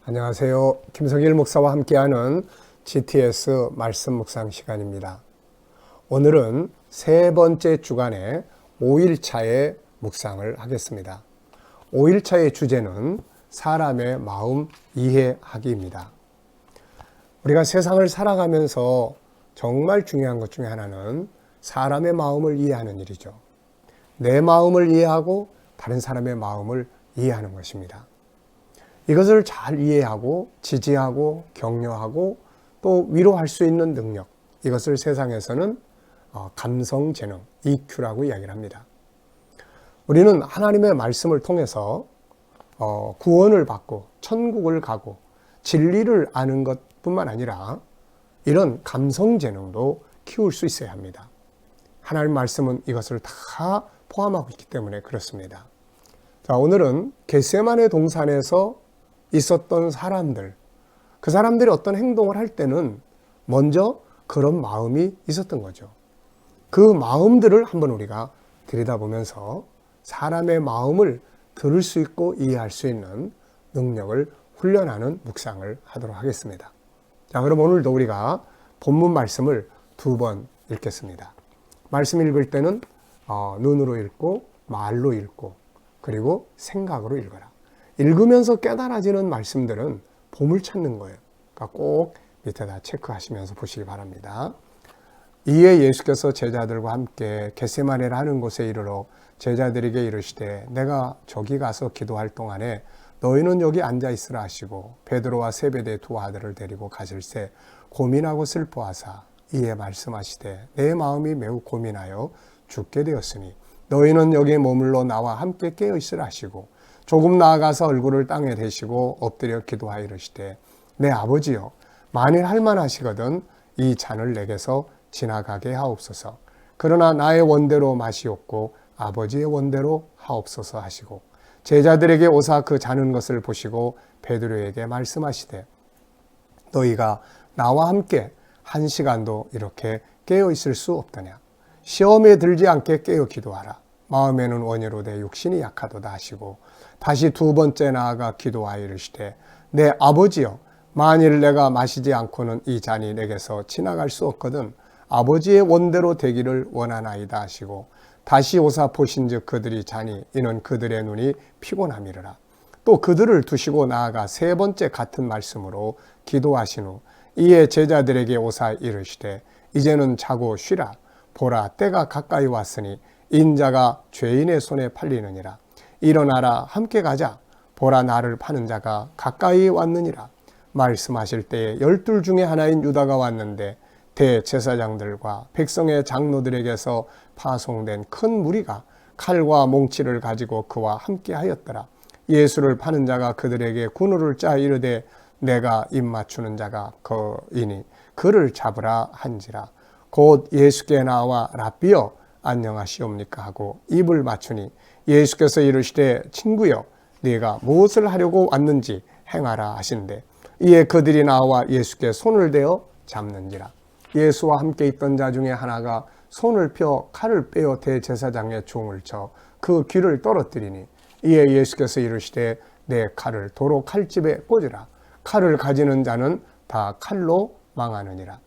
안녕하세요. 김성일 목사와 함께하는 GTS 말씀 묵상 시간입니다. 오늘은 세 번째 주간의 5일차의 묵상을 하겠습니다. 5일차의 주제는 사람의 마음 이해하기입니다. 우리가 세상을 살아가면서 정말 중요한 것 중에 하나는 사람의 마음을 이해하는 일이죠. 내 마음을 이해하고 다른 사람의 마음을 이해하는 것입니다. 이것을 잘 이해하고 지지하고 격려하고 또 위로할 수 있는 능력, 이것을 세상에서는 감성 재능, EQ라고 이야기를 합니다. 우리는 하나님의 말씀을 통해서 구원을 받고 천국을 가고 진리를 아는 것뿐만 아니라 이런 감성 재능도 키울 수 있어야 합니다. 하나님 말씀은 이것을 다 포함하고 있기 때문에 그렇습니다. 자, 오늘은 겟세마네 동산에서 있었던 사람들, 그 사람들이 어떤 행동을 할 때는 먼저 그런 마음이 있었던 거죠. 그 마음들을 한번 우리가 들여다보면서 사람의 마음을 들을 수 있고 이해할 수 있는 능력을 훈련하는 묵상을 하도록 하겠습니다. 자, 그럼 오늘도 우리가 본문 말씀을 2번 읽겠습니다. 말씀 읽을 때는 눈으로 읽고 말로 읽고 그리고 생각으로 읽어라. 읽으면서 깨달아지는 말씀들은 보물 찾는 거예요. 그러니까 꼭 밑에다 체크하시면서 보시기 바랍니다. 이에 예수께서 제자들과 함께 겟세마네라 하는 곳에 이르러 제자들에게 이르시되 내가 저기 가서 기도할 동안에 너희는 여기 앉아 있으라 하시고 베드로와 세베대 두 아들을 데리고 가실새 고민하고 슬퍼하사 이에 말씀하시되 내 마음이 매우 고민하여 죽게 되었으니 너희는 여기 머물러 나와 함께 깨어 있으라 하시고 조금 나아가서 얼굴을 땅에 대시고 엎드려 기도하여 이르시되 내 아버지여 만일 할만하시거든 이 잔을 내게서 지나가게 하옵소서. 그러나 나의 원대로 마시옵고 아버지의 원대로 하옵소서 하시고 제자들에게 오사 그 자는 것을 보시고 베드로에게 말씀하시되 너희가 나와 함께 1시간도 이렇게 깨어 있을 수 없더냐. 시험에 들지 않게 깨어 기도하라. 마음에는 원이로되 육신이 약하도다 하시고 다시 2번째 나아가 기도하여 이르시되 내 아버지여 만일 내가 마시지 않고는 이 잔이 내게서 지나갈 수 없거든 아버지의 원대로 되기를 원하나이다 하시고 다시 오사 보신즉 그들이 자니 이는 그들의 눈이 피곤함이라. 또 그들을 두시고 나아가 3번째 같은 말씀으로 기도하신 후 이에 제자들에게 오사 이르시되 이제는 자고 쉬라. 보라 때가 가까이 왔으니 인자가 죄인의 손에 팔리느니라. 일어나라 함께 가자. 보라 나를 파는 자가 가까이 왔느니라. 말씀하실 때에 12 중에 하나인 유다가 왔는데 대제사장들과 백성의 장로들에게서 파송된 큰 무리가 칼과 몽치를 가지고 그와 함께 하였더라. 예수를 파는 자가 그들에게 군우를 짜 이르되 내가 입 맞추는 자가 그이니 그를 잡으라 한지라. 곧 예수께 나와 랍비여 안녕하시옵니까 하고 입을 맞추니 예수께서 이르시되 친구여 네가 무엇을 하려고 왔는지 행하라 하신대 이에 그들이 나와 예수께 손을 대어 잡는지라. 예수와 함께 있던 자 중에 하나가 손을 펴 칼을 빼어 대제사장의 종을 쳐 그 귀를 떨어뜨리니 이에 예수께서 이르시되 내 칼을 도로 칼집에 꽂으라. 칼을 가지는 자는 다 칼로 망하느니라.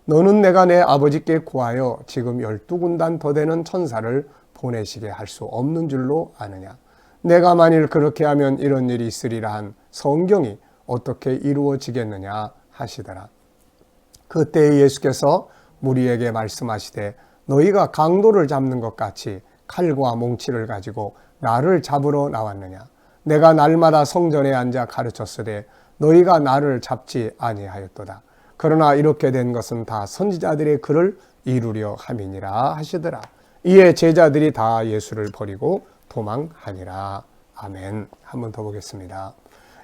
너는 내가 내 아버지께 구하여 지금 12군단 더 되는 천사를 보내시게 할 수 없는 줄로 아느냐. 내가 만일 그렇게 하면 이런 일이 있으리라 한 성경이 어떻게 이루어지겠느냐 하시더라. 그때 예수께서 무리에게 말씀하시되 너희가 강도를 잡는 것 같이 칼과 몽치를 가지고 나를 잡으러 나왔느냐. 내가 날마다 성전에 앉아 가르쳤으되 너희가 나를 잡지 아니하였도다. 그러나 이렇게 된 것은 다 선지자들의 글을 이루려 함이니라 하시더라. 이에 제자들이 다 예수를 버리고 도망하니라. 아멘. 한 번 더 보겠습니다.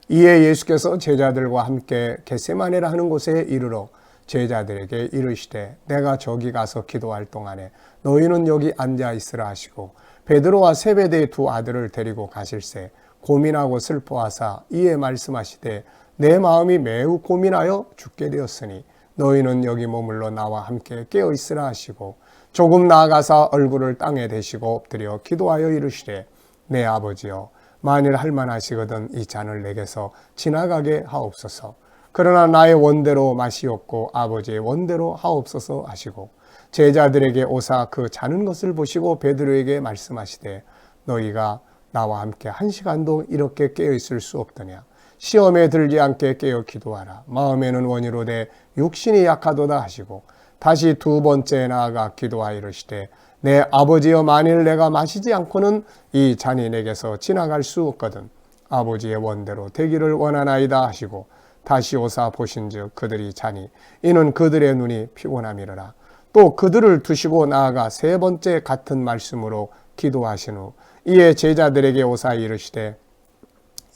이에 예수께서 제자들과 함께 겟세마네라 하는 곳에 이르러 제자들에게 이르시되 내가 저기 가서 기도할 동안에 너희는 여기 앉아 있으라 하시고 베드로와 세베대의 두 아들을 데리고 가실새 고민하고 슬퍼하사 이에 말씀하시되 내 마음이 매우 고민하여 죽게 되었으니 너희는 여기 머물러 나와 함께 깨어 있으라 하시고 조금 나아가서 얼굴을 땅에 대시고 엎드려 기도하여 이르시되 내 아버지여 만일 할만하시거든 이 잔을 내게서 지나가게 하옵소서. 그러나 나의 원대로 마시옵고 아버지의 원대로 하옵소서 하시고 제자들에게 오사 그 자는 것을 보시고 베드로에게 말씀하시되 너희가 나와 함께 한 시간도 이렇게 깨어 있을 수 없더냐. 시험에 들지 않게 깨어 기도하라. 마음에는 원이로되 육신이 약하도다 하시고 다시 두 번째 나아가 기도하여 이르시되 내 아버지여 만일 내가 마시지 않고는 이 잔이 내게서 지나갈 수 없거든 아버지의 원대로 되기를 원하나이다 하시고 다시 오사 보신즉 그들이 자니 이는 그들의 눈이 피곤함이로라. 또 그들을 두시고 나아가 세 번째 같은 말씀으로 기도하신 후 이에 제자들에게 오사 이르시되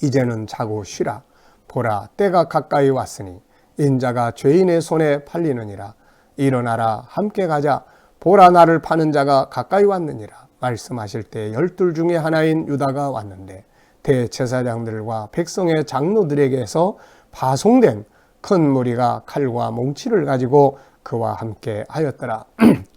이제는 자고 쉬라. 보라 때가 가까이 왔으니 인자가 죄인의 손에 팔리느니라. 일어나라 함께 가자. 보라 나를 파는 자가 가까이 왔느니라. 말씀하실 때 12 중에 하나인 유다가 왔는데 대제사장들과 백성의 장로들에게서 파송된 큰 무리가 칼과 몽치를 가지고 그와 함께 하였더라.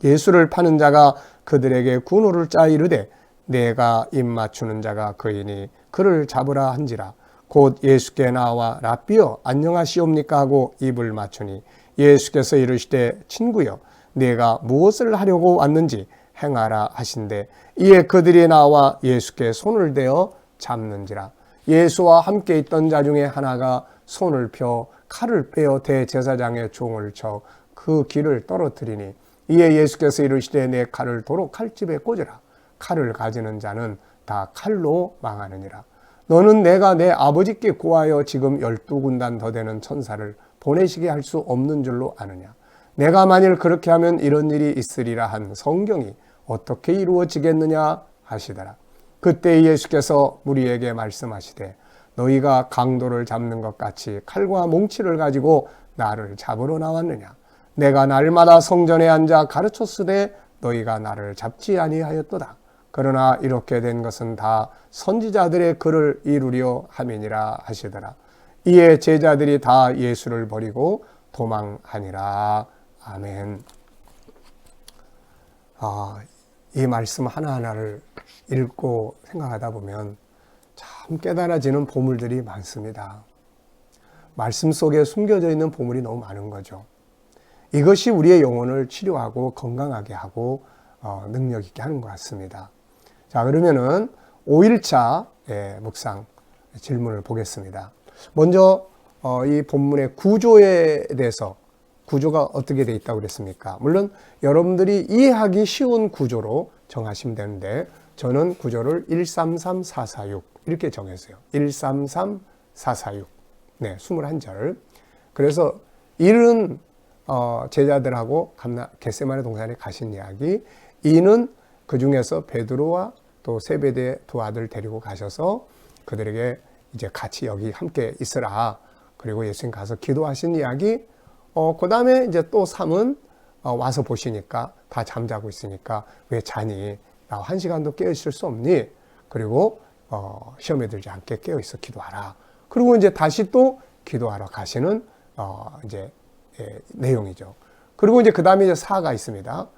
예수를 파는 자가 그들에게 군호를 짜 이르되 내가 입 맞추는 자가 그이니 그를 잡으라 한지라. 곧 예수께 나와 랍비여 안녕하시옵니까 하고 입을 맞추니 예수께서 이르시되 친구여 내가 무엇을 하려고 왔는지 행하라 하신대 이에 그들이 나와 예수께 손을 대어 잡는지라. 예수와 함께 있던 자 중에 하나가 손을 펴 칼을 빼어 대제사장의 종을 쳐 그 귀를 떨어뜨리니 이에 예수께서 이르시되 내 칼을 도로 칼집에 꽂으라. 칼을 가지는 자는 다 칼로 망하느니라. 너는 내가 내 아버지께 구하여 지금 12군단 더 되는 천사를 보내시게 할 수 없는 줄로 아느냐. 내가 만일 그렇게 하면 이런 일이 있으리라 한 성경이 어떻게 이루어지겠느냐 하시더라. 그때 예수께서 무리에게 말씀하시되 너희가 강도를 잡는 것 같이 칼과 몽치를 가지고 나를 잡으러 나왔느냐. 내가 날마다 성전에 앉아 가르쳤으되 너희가 나를 잡지 아니하였도다. 그러나 이렇게 된 것은 다 선지자들의 글을 이루려 함이니라 하시더라. 이에 제자들이 다 예수를 버리고 도망하니라. 아멘. 이 말씀 하나하나를 읽고 생각하다 보면 참 깨달아지는 보물들이 많습니다. 말씀 속에 숨겨져 있는 보물이 너무 많은 거죠. 이것이 우리의 영혼을 치료하고 건강하게 하고 능력 있게 하는 것 같습니다. 자, 그러면은 5일차 묵상 질문을 보겠습니다. 먼저 이 본문의 구조에 대해서 구조가 어떻게 되어 있다고 그랬습니까? 물론 여러분들이 이해하기 쉬운 구조로 정하시면 되는데 저는 구조를 133446 이렇게 정했어요. 133446 네, 21절. 그래서 1은 제자들하고 겟세마네 동산에 가신 이야기, 2는 그 중에서 베드로와 또 세베대의 두 아들 데리고 가셔서 그들에게 이제 같이 여기 함께 있으라. 그리고 예수님 가서 기도하신 이야기. 그 다음에 이제 또 3은 와서 보시니까 다 잠자고 있으니까 왜 자니? 나 한 시간도 깨어 있을 수 없니? 그리고 시험에 들지 않게 깨어 있어 기도하라. 그리고 이제 다시 또 기도하러 가시는 이제 내용이죠. 그리고 이제 그 다음에 이제 4가 있습니다.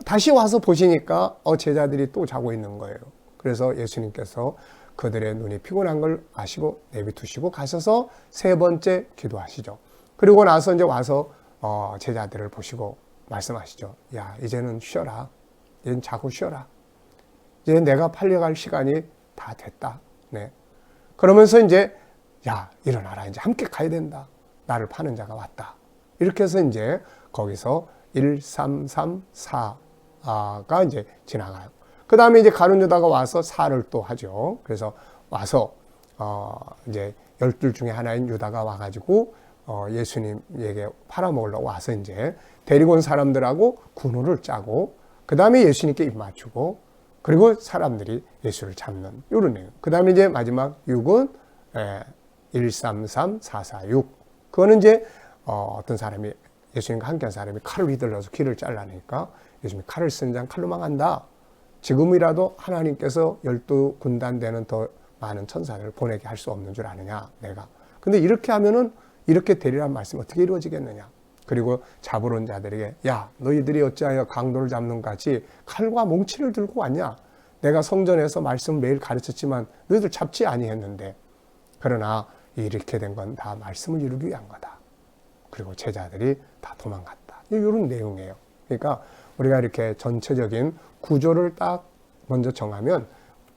다시 와서 보시니까 제자들이 또 자고 있는 거예요. 그래서 예수님께서 그들의 눈이 피곤한 걸 아시고 내비두시고 가셔서 세 번째 기도하시죠. 그리고 나서 이제 와서 제자들을 보시고 말씀하시죠. 야, 이제는 쉬어라. 이제는 자고 쉬어라. 이제 내가 팔려갈 시간이 다 됐다. 네. 그러면서 이제 야, 일어나라. 이제 함께 가야 된다. 나를 파는 자가 왔다. 이렇게 해서 이제 거기서 1334가 이제 지나가요. 그 다음에 이제 가룟 유다가 와서 4를 또 하죠. 그래서 와서 이제 12 중에 하나인 유다가 와가지고 예수님에게 팔아먹으려고 와서 이제 데리고 온 사람들하고 군호를 짜고 그 다음에 예수님께 입 맞추고 그리고 사람들이 예수를 잡는 이런 내용. 그 다음에 이제 마지막 6은 133446. 그거는 이제 어떤 사람이 예수님과 함께한 사람이 칼을 휘둘러서 귀를 잘라내니까 예수님이 칼을 쓴 자 칼로 망한다. 지금이라도 하나님께서 12군단 되는 더 많은 천사를 보내게 할 수 없는 줄 아느냐 내가. 근데 이렇게 하면은 이렇게 되리란 말씀이 어떻게 이루어지겠느냐. 그리고 잡으러 온 자들에게 야, 너희들이 어찌하여 강도를 잡는 것 같이 칼과 몽치를 들고 왔냐. 내가 성전에서 말씀 매일 가르쳤지만 너희들 잡지 아니했는데 그러나 이렇게 된 건 다 말씀을 이루기 위한 거다. 그리고 제자들이 다 도망갔다. 이런 내용이에요. 그러니까 우리가 이렇게 전체적인 구조를 딱 먼저 정하면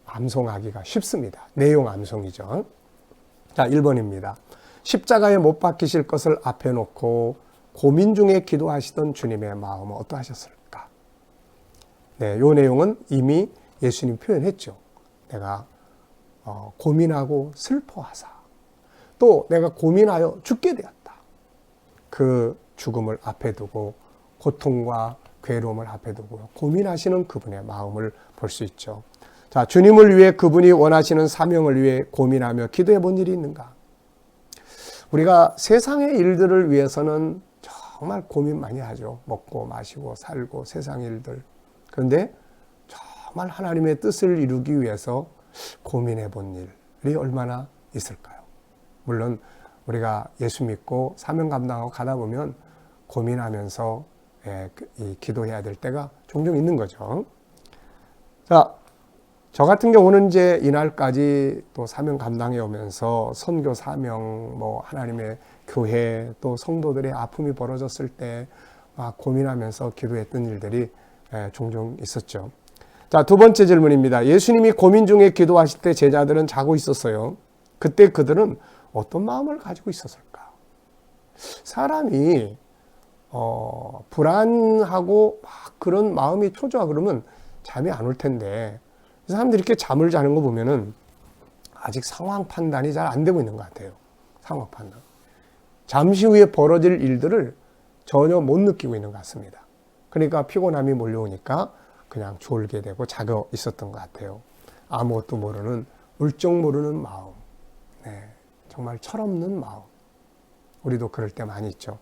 암송하기가 쉽습니다. 내용 암송이죠. 자, 1번입니다. 십자가에 못 박히실 것을 앞에 놓고 고민 중에 기도하시던 주님의 마음은 어떠하셨을까? 네, 이 내용은 이미 예수님 표현했죠. 내가 고민하고 슬퍼하사 또 내가 고민하여 죽게 되었다. 그 죽음을 앞에 두고 고통과 괴로움을 앞에 두고 고민하시는 그분의 마음을 볼 수 있죠. 자, 주님을 위해 그분이 원하시는 사명을 위해 고민하며 기도해 본 일이 있는가? 우리가 세상의 일들을 위해서는 정말 고민 많이 하죠. 먹고 마시고 살고 세상 일들. 그런데 정말 하나님의 뜻을 이루기 위해서 고민해 본 일이 얼마나 있을까요? 물론 우리가 예수 믿고 사명 감당하고 가다 보면 고민하면서 기도해야 될 때가 종종 있는 거죠. 자, 저 같은 경우는 이제 이날까지 또 사명 감당해 오면서 선교 사명, 하나님의 교회 또 성도들의 아픔이 벌어졌을 때 막 고민하면서 기도했던 일들이 종종 있었죠. 자, 두 번째 질문입니다. 예수님이 고민 중에 기도하실 때 제자들은 자고 있었어요. 그때 그들은 어떤 마음을 가지고 있었을까? 사람이 불안하고 막 그런 마음이 초조하고 그러면 잠이 안 올 텐데 사람들이 이렇게 잠을 자는 거 보면은 아직 상황 판단이 잘 안 되고 있는 것 같아요. 상황 판단. 잠시 후에 벌어질 일들을 전혀 못 느끼고 있는 것 같습니다. 그러니까 피곤함이 몰려오니까 그냥 졸게 되고 자고 있었던 것 같아요. 아무것도 모르는 울적 모르는 마음. 네, 정말 철없는 마음. 우리도 그럴 때 많이 있죠.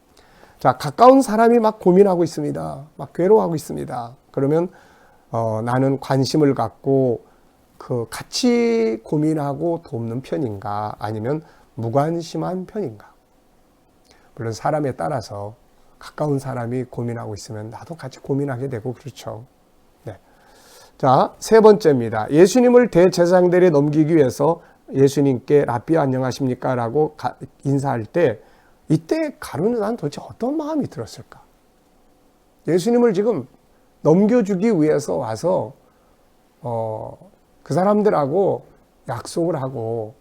자, 가까운 사람이 막 고민하고 있습니다. 막 괴로워하고 있습니다. 그러면 나는 관심을 갖고 같이 고민하고 돕는 편인가 아니면 무관심한 편인가? 물론 사람에 따라서 가까운 사람이 고민하고 있으면 나도 같이 고민하게 되고 그렇죠. 네. 자, 세 번째입니다. 예수님을 대제사장들에 넘기기 위해서 예수님께 라삐 안녕하십니까? 라고 인사할 때 이때 가룟유다는 도대체 어떤 마음이 들었을까? 예수님을 지금 넘겨주기 위해서 와서 그 사람들하고 약속을 하고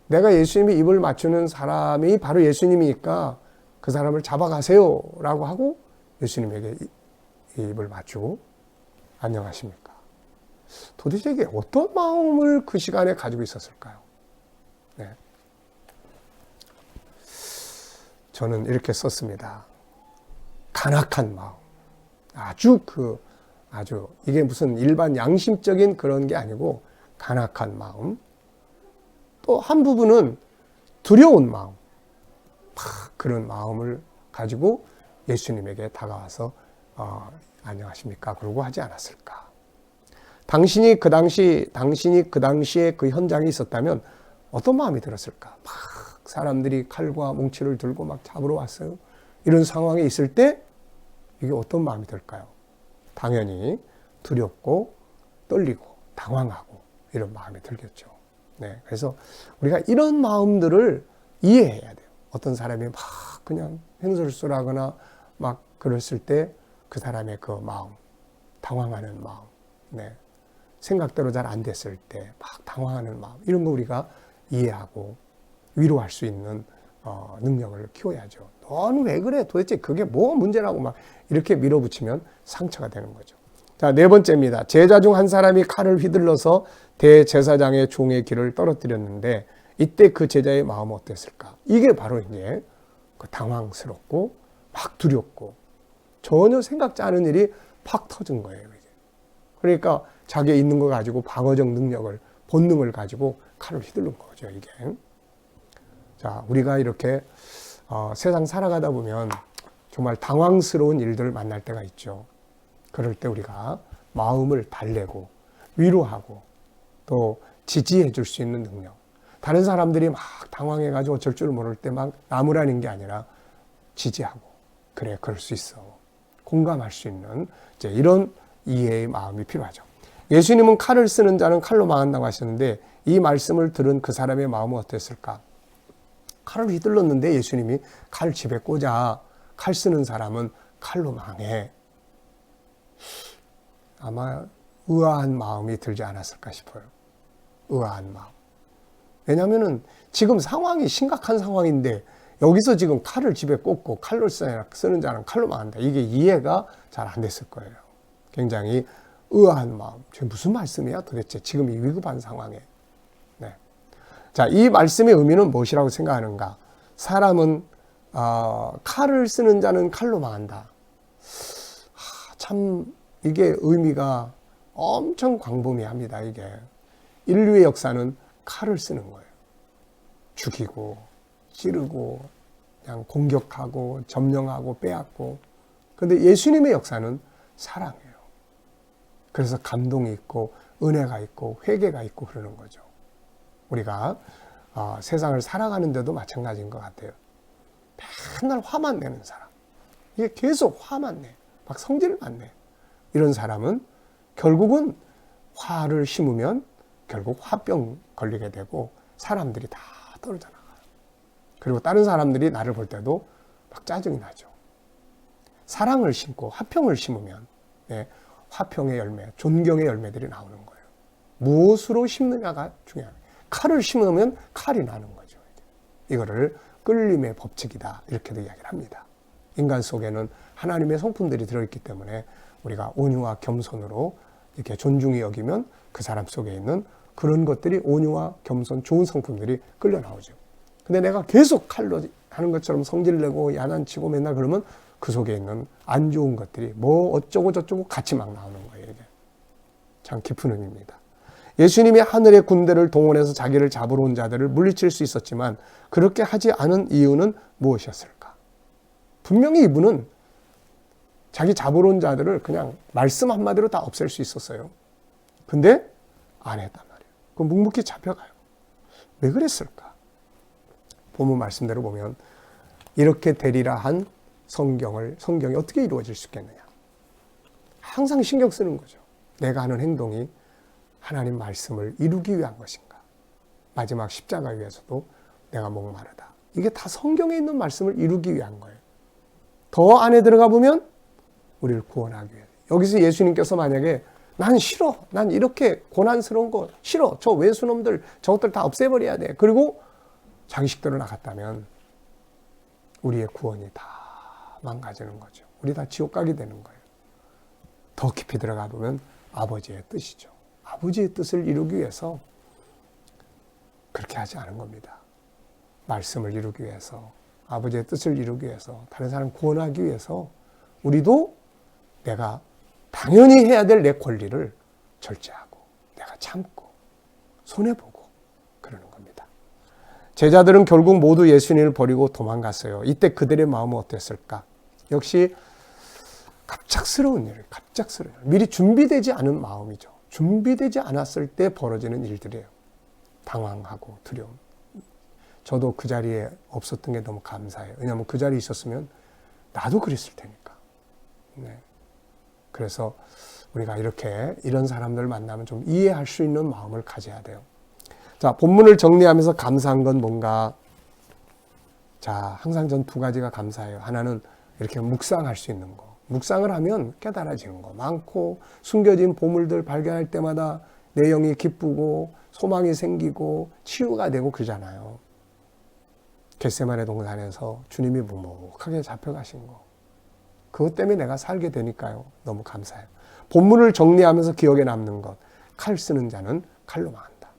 내가 예수님이 입을 맞추는 사람이 바로 예수님이니까 그 사람을 잡아가세요 라고 하고 예수님에게 입을 맞추고 안녕하십니까? 도대체 이게 어떤 마음을 그 시간에 가지고 있었을까요? 네. 저는 이렇게 썼습니다. 간악한 마음. 아주 이게 무슨 일반 양심적인 그런 게 아니고 간악한 마음. 또 한 부분은 두려운 마음. 그런 마음을 가지고 예수님에게 다가와서 안녕하십니까? 그러고 하지 않았을까? 당신이 그 당시에 그 현장에 있었다면 어떤 마음이 들었을까? 막 사람들이 칼과 뭉치를 들고 막 잡으러 왔어요. 이런 상황에 있을 때 이게 어떤 마음이 들까요? 당연히 두렵고 떨리고 당황하고 이런 마음이 들겠죠. 네, 그래서 우리가 이런 마음들을 이해해야 돼요. 어떤 사람이 막 그냥 횡설수설하거나 막 그랬을 때 그 사람의 그 마음, 당황하는 마음, 네, 생각대로 잘 안 됐을 때 막 당황하는 마음, 이런 거 우리가 이해하고 위로할 수 있는 능력을 키워야죠. 너는 왜 그래? 도대체 그게 뭐 문제라고 막 이렇게 밀어붙이면 상처가 되는 거죠. 자, 네 번째입니다. 제자 중 한 사람이 칼을 휘둘러서 대제사장의 종의 길을 떨어뜨렸는데 이때 그 제자의 마음은 어땠을까? 이게 바로 이제 그 당황스럽고 막 두렵고 전혀 생각지 않은 일이 팍 터진 거예요. 이제. 그러니까 자기의 있는 거 가지고 방어적 능력을, 본능을 가지고 칼을 휘두른 거죠, 이게. 자, 우리가 이렇게 세상 살아가다 보면 정말 당황스러운 일들을 만날 때가 있죠. 그럴 때 우리가 마음을 달래고 위로하고 또 지지해 줄 수 있는 능력. 다른 사람들이 막 당황해가지고 어쩔 줄 모를 때 막 나무라는 게 아니라 지지하고 그래, 그럴 수 있어. 공감할 수 있는 이제 이런 이해의 마음이 필요하죠. 예수님은 칼을 쓰는 자는 칼로 망한다고 하셨는데 이 말씀을 들은 그 사람의 마음은 어땠을까? 칼을 휘둘렀는데 예수님이 칼 집에 꽂아. 칼 쓰는 사람은 칼로 망해. 아마 의아한 마음이 들지 않았을까 싶어요. 의아한 마음. 왜냐하면 지금 상황이 심각한 상황인데 여기서 지금 칼을 집에 꽂고 칼로 쓰는 자는 칼로 망한다. 이게 이해가 잘 안 됐을 거예요. 굉장히 의아한 마음. 지금 무슨 말씀이야 도대체 지금 이 위급한 상황에. 네. 자, 이 말씀의 의미는 무엇이라고 생각하는가? 사람은 칼을 쓰는 자는 칼로 망한다. 참 이게 의미가 엄청 광범위합니다. 이게 인류의 역사는 칼을 쓰는 거예요. 죽이고 찌르고 그냥 공격하고 점령하고 빼앗고. 그런데 예수님의 역사는 사랑이에요. 그래서 감동이 있고 은혜가 있고 회개가 있고 그러는 거죠. 우리가 세상을 살아가는데도 마찬가지인 것 같아요. 맨날 화만 내는 사람. 이게 계속 화만 내. 막 성질만 내. 이런 사람은 결국은 화를 심으면 결국 화병 걸리게 되고 사람들이 다 떨어져 나가요. 그리고 다른 사람들이 나를 볼 때도 막 짜증이 나죠. 사랑을 심고 화평을 심으면 화평의 열매, 존경의 열매들이 나오는 거예요. 무엇으로 심느냐가 중요합니다. 칼을 심으면 칼이 나는 거죠. 이거를 끌림의 법칙이다 이렇게도 이야기를 합니다. 인간 속에는 하나님의 성품들이 들어있기 때문에 우리가 온유와 겸손으로 이렇게 존중히 여기면 그 사람 속에 있는 그런 것들이 온유와 겸손 좋은 성품들이 끌려 나오죠. 근데 내가 계속 칼로 하는 것처럼 성질내고 야단치고 맨날 그러면 그 속에 있는 안 좋은 것들이 뭐 어쩌고 저쩌고 같이 막 나오는 거예요. 이게 참 깊은 의미입니다. 예수님이 하늘의 군대를 동원해서 자기를 잡으러 온 자들을 물리칠 수 있었지만 그렇게 하지 않은 이유는 무엇이었을까? 분명히 이분은 자기 잡으러 온 자들을 그냥 말씀 한마디로 다 없앨 수 있었어요. 근데 안 했단 말이에요. 그럼 묵묵히 잡혀가요. 왜 그랬을까? 본문 말씀대로 보면 이렇게 되리라 한 성경이 어떻게 이루어질 수 있겠느냐. 항상 신경 쓰는 거죠. 내가 하는 행동이 하나님 말씀을 이루기 위한 것인가. 마지막 십자가 위에서도 내가 목마르다. 이게 다 성경에 있는 말씀을 이루기 위한 거예요. 더 안에 들어가 보면 우리를 구원하기 위해. 여기서 예수님께서 만약에 난 싫어. 난 이렇게 고난스러운 거 싫어. 저 외수놈들 저것들 다 없애버려야 돼. 그리고 자기식대로 나갔다면 우리의 구원이 다 망가지는 거죠. 우리 다 지옥 가게 되는 거예요. 더 깊이 들어가 보면 아버지의 뜻이죠. 아버지의 뜻을 이루기 위해서 그렇게 하지 않은 겁니다. 말씀을 이루기 위해서, 아버지의 뜻을 이루기 위해서, 다른 사람 구원하기 위해서 우리도 내가 당연히 해야 될 내 권리를 절제하고 내가 참고 손해보고 그러는 겁니다. 제자들은 결국 모두 예수님을 버리고 도망갔어요. 이때 그들의 마음은 어땠을까? 역시 갑작스러운 일, 미리 준비되지 않은 마음이죠. 준비되지 않았을 때 벌어지는 일들이에요. 당황하고 두려움. 저도 그 자리에 없었던 게 너무 감사해요. 왜냐하면 그 자리에 있었으면 나도 그랬을 테니까. 네. 그래서 우리가 이런 사람들 만나면 좀 이해할 수 있는 마음을 가져야 돼요. 자, 본문을 정리하면서 감사한 건 뭔가? 자, 항상 전 두 가지가 감사해요. 하나는 이렇게 묵상할 수 있는 거. 묵상을 하면 깨달아지는 거 많고 숨겨진 보물들 발견할 때마다 내 영이 기쁘고 소망이 생기고 치유가 되고 그러잖아요. 겟세마네 동산에서 주님이 묵묵하게 잡혀가신 거. 그것 때문에 내가 살게 되니까요. 너무 감사해요. 본문을 정리하면서 기억에 남는 것. 칼 쓰는 자는 칼로 망한다.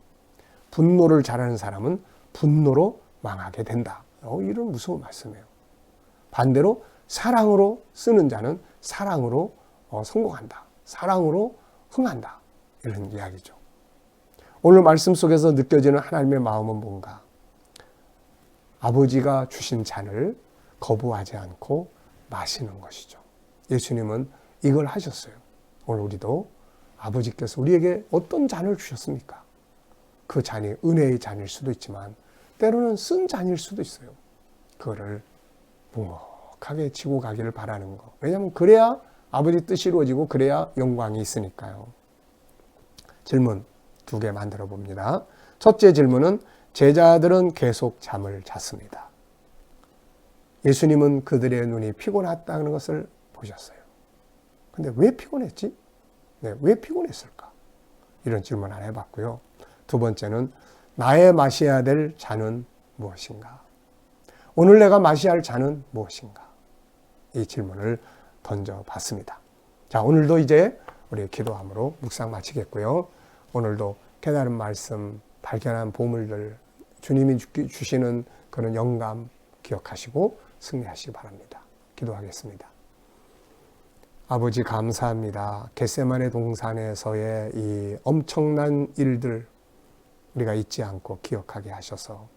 분노를 잘하는 사람은 분노로 망하게 된다. 이런 무서운 말씀이에요. 반대로 사랑으로 쓰는 자는 사랑으로 성공한다. 사랑으로 흥한다. 이런 이야기죠. 오늘 말씀 속에서 느껴지는 하나님의 마음은 뭔가? 아버지가 주신 잔을 거부하지 않고 마시는 것이죠. 예수님은 이걸 하셨어요. 오늘 우리도 아버지께서 우리에게 어떤 잔을 주셨습니까? 그 잔이 은혜의 잔일 수도 있지만 때로는 쓴 잔일 수도 있어요. 그거를 묵묵하게 지고 가기를 바라는 거. 왜냐하면 그래야 아버지 뜻이 이루어지고 그래야 영광이 있으니까요. 질문 2개 만들어 봅니다. 첫째 질문은 제자들은 계속 잠을 잤습니다. 예수님은 그들의 눈이 피곤했다는 것을 보셨어요. 근데 왜 피곤했지? 네, 왜 피곤했을까? 이런 질문 하나 해봤고요. 두 번째는 나의 마셔야 될 잔은 무엇인가? 오늘 내가 마셔야 할 잔은 무엇인가? 이 질문을 던져봤습니다. 자, 오늘도 이제 우리 기도함으로 묵상 마치겠고요. 오늘도 깨달은 말씀, 발견한 보물들, 주님이 주시는 그런 영감 기억하시고 승리하시기 바랍니다. 기도하겠습니다. 아버지 감사합니다. 겟세마네 동산에서의 이 엄청난 일들 우리가 잊지 않고 기억하게 하셔서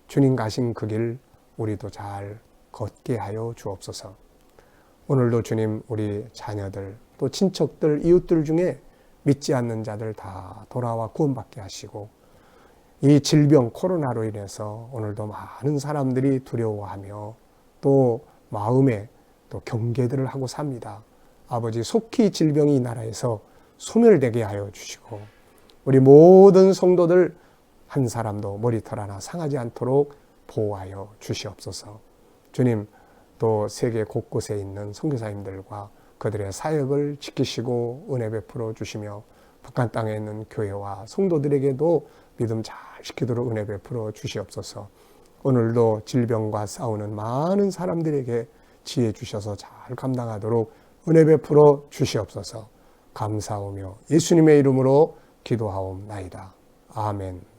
주님 가신 그 길 우리도 잘 걷게 하여 주옵소서. 오늘도 주님 우리 자녀들 또 친척들 이웃들 중에 믿지 않는 자들 다 돌아와 구원받게 하시고 이 질병 코로나로 인해서 오늘도 많은 사람들이 두려워하며 또 마음에 또 경계들을 하고 삽니다. 아버지 속히 질병이 이 나라에서 소멸되게 하여 주시고 우리 모든 성도들 한 사람도 머리털 하나 상하지 않도록 보호하여 주시옵소서. 주님 또 세계 곳곳에 있는 선교사님들과 그들의 사역을 지키시고 은혜 베풀어 주시며 북한 땅에 있는 교회와 성도들에게도 믿음 잘 지키도록 은혜 베풀어 주시옵소서. 오늘도 질병과 싸우는 많은 사람들에게 지혜 주셔서 잘 감당하도록 은혜 베풀어 주시옵소서. 감사하며 예수님의 이름으로 기도하옵나이다. 아멘.